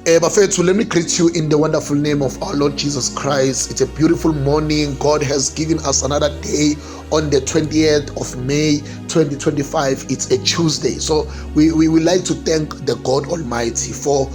Bafethu, let me greet you in the wonderful name of our Lord Jesus Christ. It's a beautiful morning. God has given us another day on the 20th of May 2025. It's a Tuesday. So we would like to thank the God Almighty for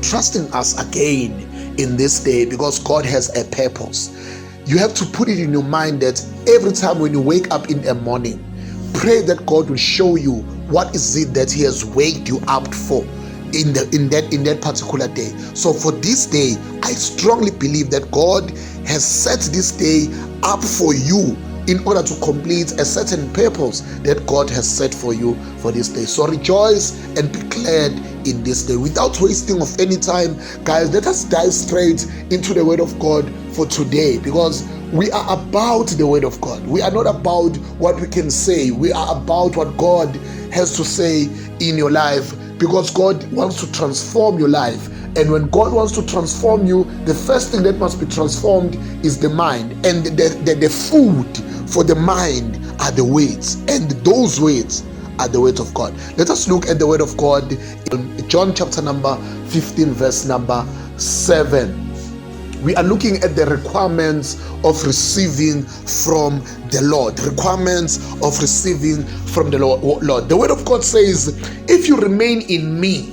trusting us again in this day, because God has a purpose. You have to put it in your mind that every time when you wake up in the morning, pray that God will show you what is it that He has waked you up for in that particular day. So for this day, I strongly believe that God has set this day up for you in order to complete a certain purpose that God has set for you for this day. So rejoice and be glad in this day. Without wasting of any time, guys, let us dive straight into the Word of God for today, because we are about the Word of God. We are not about what we can say. We are about what God has to say in your life, because God wants to transform your life. And when God wants to transform you, the first thing that must be transformed is the mind. And the food for the mind are the words. And those words are the word of God. Let us look at the Word of God in John chapter number 15, verse number 7. We are looking at the requirements of receiving from the Lord. Requirements of receiving from the Lord. The Word of God says, if you remain in me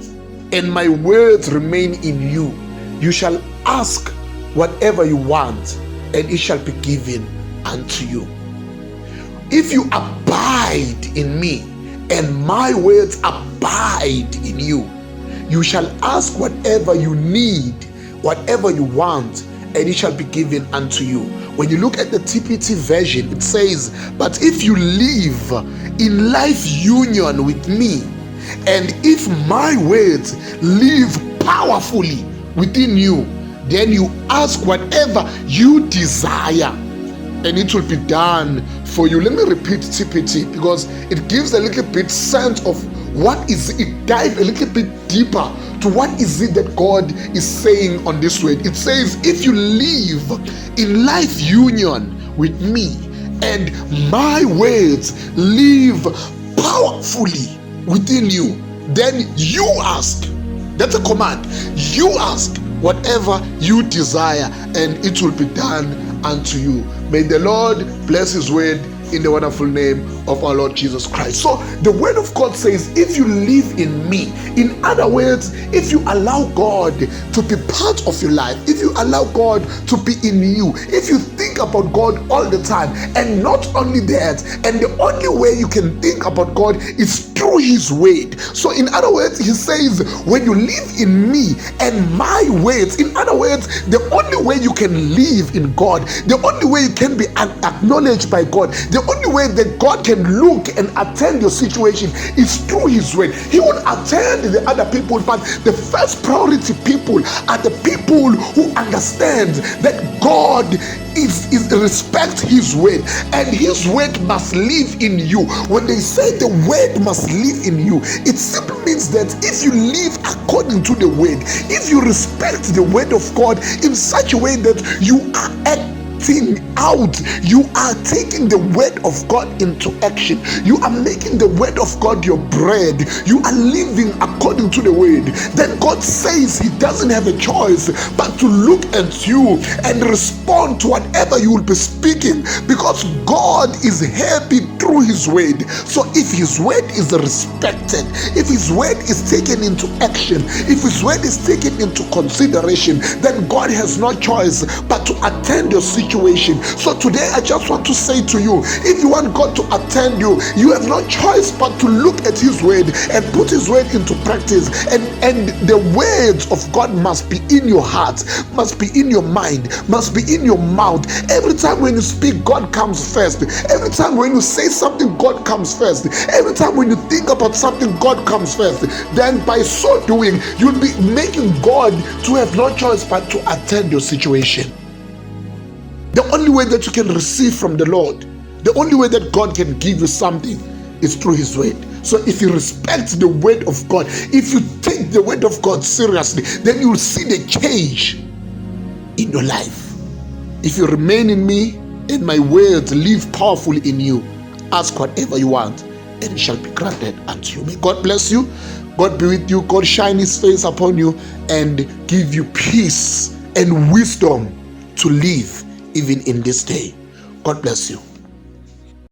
and my words remain in you, you shall ask whatever you want and it shall be given unto you. If you abide in me and my words abide in you, you shall ask whatever you need, whatever you want, and it shall be given unto you. When you look at the TPT version, it says, but if you live in life union with me, and if my words live powerfully within you, then you ask whatever you desire, and it will be done for you. Let me repeat TPT, because it gives a little bit sense of what is it. Dive a little bit deeper to what is it that God is saying on this word. It says, if you live in life union with me and my words live powerfully within you, then you ask. That's a command. You ask whatever you desire and it will be done unto you. May the Lord bless His word in the wonderful name of our Lord Jesus Christ. So the Word of God says, if you live in me, in other words, if you allow God to be part of your life, if you allow God to be in you, if you think about God all the time, and not only that, and the only way you can think about God is through His word. So in other words, He says, when you live in me and my words, in other words, the only way you can live in God, the only way you can be acknowledged by God, the only way that God can look and attend your situation is through His word. He will attend the other people, but the first priority people are the people who understand that God is respect His word, and His word must live in you. When they say the word must live in you, it simply means that if you live according to the word, if you respect the word of God in such a way that you are acting out, you are taking the word of God into action, you are making the word of God your bread, you are living according to the word, then God says He doesn't have a choice but to look at you and respond to whatever you will be speaking, because God is happy through His word. So if His word is respected, if His word is taken into action, if His word is taken into consideration, then God has no choice but to attend your situation. So today I just want to say to you, if you want God to attend you, you have no choice but to look at His word and put His word into practice, and the words of God must be in your heart, must be in your mind, must be in your mouth. Every time when you speak, God comes first. Every time when you say something, God comes first. Every time when you think about something, God comes first. Then by so doing, you'll be making God to have no choice but to attend your situation. The only way that you can receive from the Lord, the only way that God can give you something is through His word. So if you respect the word of God, if you take the word of God seriously, then you'll see the change in your life. If you remain in me and my words live powerfully in you, ask whatever you want and it shall be granted unto you. May God bless you. God be with you. God shine his face upon you and give you peace and wisdom to live even in this day. God bless you.